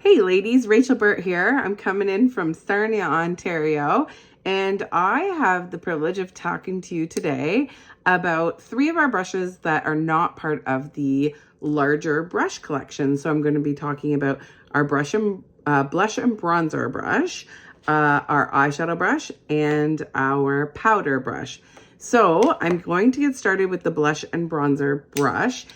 Hey ladies, Rachel Burt here. I'm coming in from Sarnia, Ontario, and I have the privilege of talking to you today about three of our brushes that are not part of the larger brush collection. So I'm going to be talking about our blush and bronzer brush, our eyeshadow brush, and our powder brush. So I'm going to get started with the blush and bronzer brush.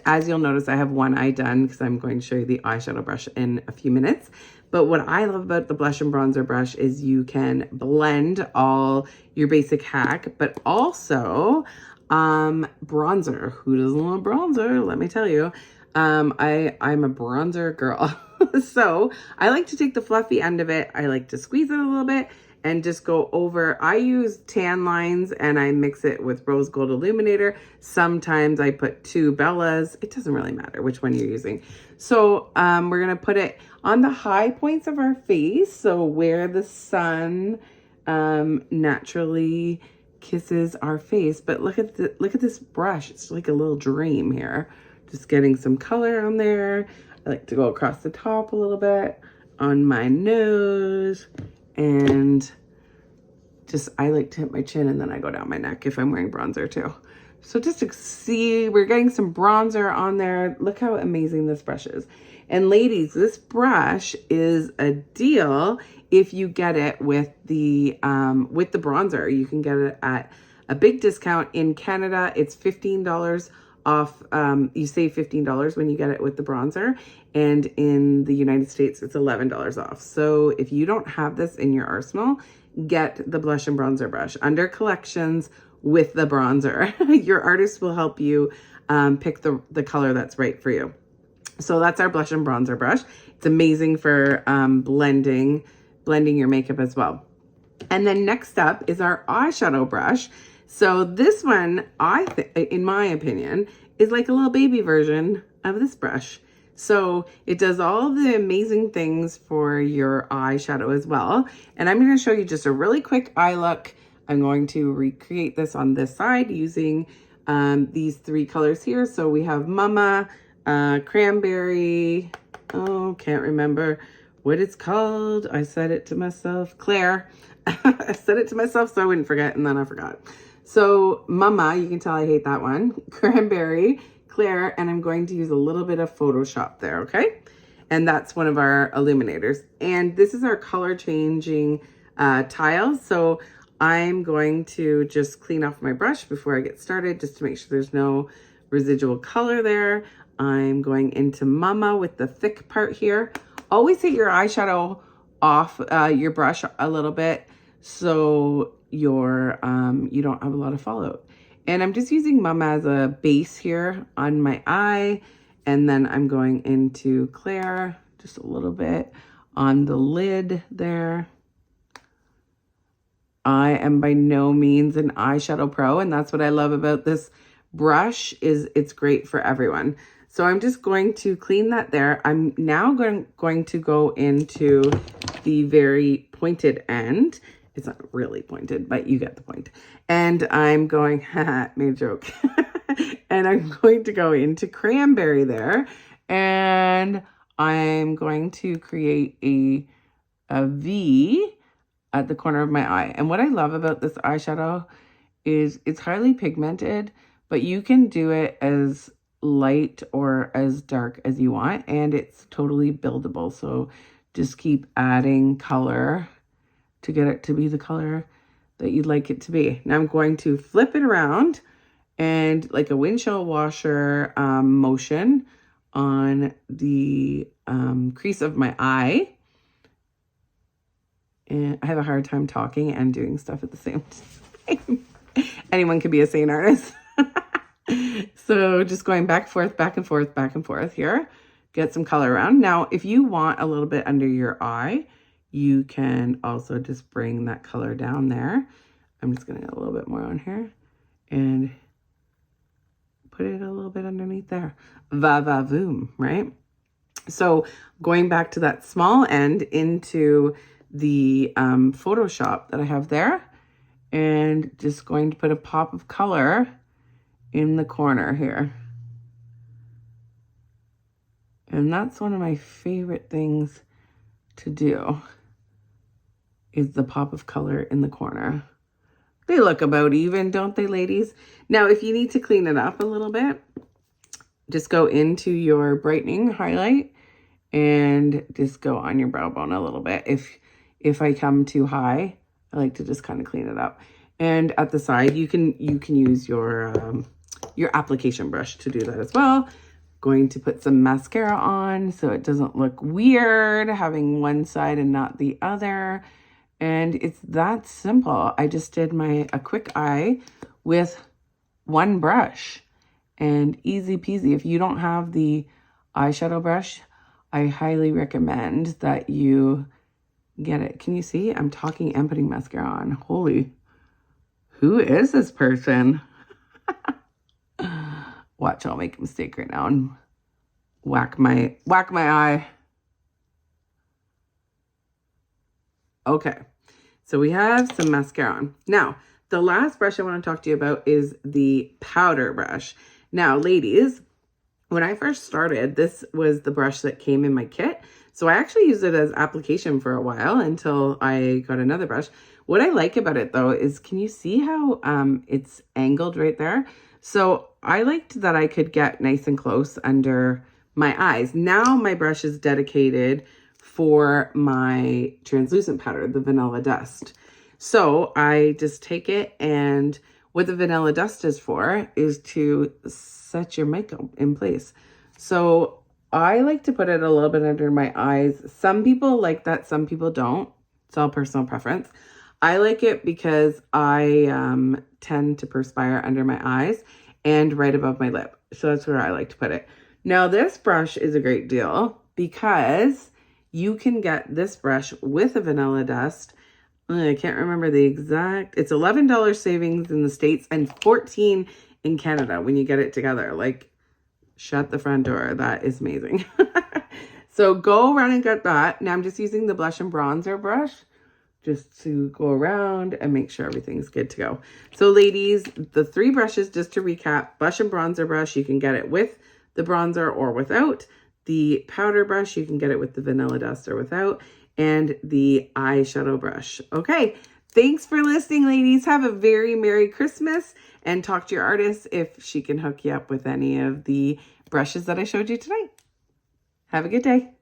As you'll notice, I have one eye done because I'm going to show you the eyeshadow brush in a few minutes. But what I love about the blush and bronzer brush is you can blend all your basic hack, but also bronzer. Who doesn't love bronzer? Let me tell you. I'm a bronzer girl. So I like to take the fluffy end of it. I like to squeeze it a little bit and just go over. I use tan lines and I mix it with rose gold illuminator. Sometimes I put two Bellas. It doesn't really matter which one you're using. So we're gonna put it on the high points of our face. So where the sun naturally kisses our face. But look at this brush. It's like a little dream here. Just getting some color on there. I like to go across the top a little bit on my nose. And just, I like to hit my chin and then I go down my neck if I'm wearing bronzer too. So just to see, we're getting some bronzer on there. Look how amazing this brush is. And ladies, this brush is a deal if you get it with the bronzer. You can get it at a big discount. In Canada, it's $15 off. You save $15 when you get it with the bronzer, and in the United States it's $11 off. So if you don't have this in your arsenal, get the blush and bronzer brush under collections with the bronzer. Your artist will help you pick the color that's right for you. So that's our blush and bronzer brush. It's amazing for blending your makeup as well. And then next up is our eyeshadow brush. So this one, in my opinion, is like a little baby version of this brush. So it does all the amazing things for your eyeshadow as well. And I'm going to show you just a really quick eye look. I'm going to recreate this on this side using these three colors here. So we have Mama, Cranberry, can't remember what it's called. I said it to myself, Claire. I said it to myself so I wouldn't forget, and then I forgot. So Mama, you can tell I hate that one. Cranberry, Claire, and I'm going to use a little bit of Photoshop there, okay? And that's one of our illuminators. And this is our color changing tiles. So I'm going to just clean off my brush before I get started, just to make sure there's no residual color there. I'm going into Mama with the thick part here. Always hit your eyeshadow off your brush a little bit so you don't have a lot of fallout. And I'm just using Mama as a base here on my eye. And then I'm going into Claire, just a little bit on the lid there. I am by no means an eyeshadow pro, and that's what I love about this brush, is it's great for everyone. So I'm just going to clean that there. I'm now going to go into the very pointed end. It's not really pointed, but you get the point. And I'm going, haha, made a joke. And I'm going to go into Cranberry there. And I'm going to create a V at the corner of my eye. And what I love about this eyeshadow is it's highly pigmented, but you can do it as light or as dark as you want, and it's totally buildable. So just keep adding color to get it to be the color that you'd like it to be. Now I'm going to flip it around and like a windshield washer motion on the crease of my eye. And I have a hard time talking and doing stuff at the same time. Anyone could be a sane artist. So just going back and forth, back and forth, back and forth here. Get some color around. Now, if you want a little bit under your eye, you can also just bring that color down there. I'm just going to get a little bit more on here and put it a little bit underneath there. Va va voom, right? So going back to that small end into the Photoshop that I have there, and just going to put a pop of color in the corner here. And that's one of my favorite things to do, is the pop of color in the corner. They look about even, don't they, ladies? Now, if you need to clean it up a little bit, just go into your brightening highlight and just go on your brow bone a little bit. If I come too high, I like to just kind of clean it up. And at the side, you can use your application brush to do that as well. Going to put some mascara on so it doesn't look weird having one side and not the other. And it's that simple. I just did a quick eye with one brush and easy peasy. If you don't have the eyeshadow brush, I highly recommend that you get it. Can you see? I'm talking and putting mascara on. Holy, who is this person? Watch, I'll make a mistake right now and whack my eye. Okay, so we have some mascara on. Now, the last brush I want to talk to you about is the powder brush. Now, ladies, when I first started, this was the brush that came in my kit. So I actually used it as application for a while until I got another brush. What I like about it though is, can you see how it's angled right there? So I liked that I could get nice and close under my eyes. Now my brush is dedicated for my translucent powder, the Vanilla Dust. So I just take it, and what the Vanilla Dust is for is to set your makeup in place. So I like to put it a little bit under my eyes. Some people like that, some people don't. It's all personal preference. I like it because I tend to perspire under my eyes and right above my lip. So that's where I like to put it. Now this brush is a great deal because you can get this brush with a Vanilla Dust. I can't remember the exact, it's $11 savings in the States and $14 in Canada when you get it together. Like, shut the front door. That is amazing. So go around and get that. Now I'm just using the blush and bronzer brush just to go around and make sure everything's good to go. So ladies, the 3 brushes, just to recap: blush and bronzer brush, you can get it with the bronzer or without. The powder brush, you can get it with the Vanilla Dust or without. And the eyeshadow brush. Okay, thanks for listening, ladies. Have a very Merry Christmas, and talk to your artist if she can hook you up with any of the brushes that I showed you tonight. Have a good day.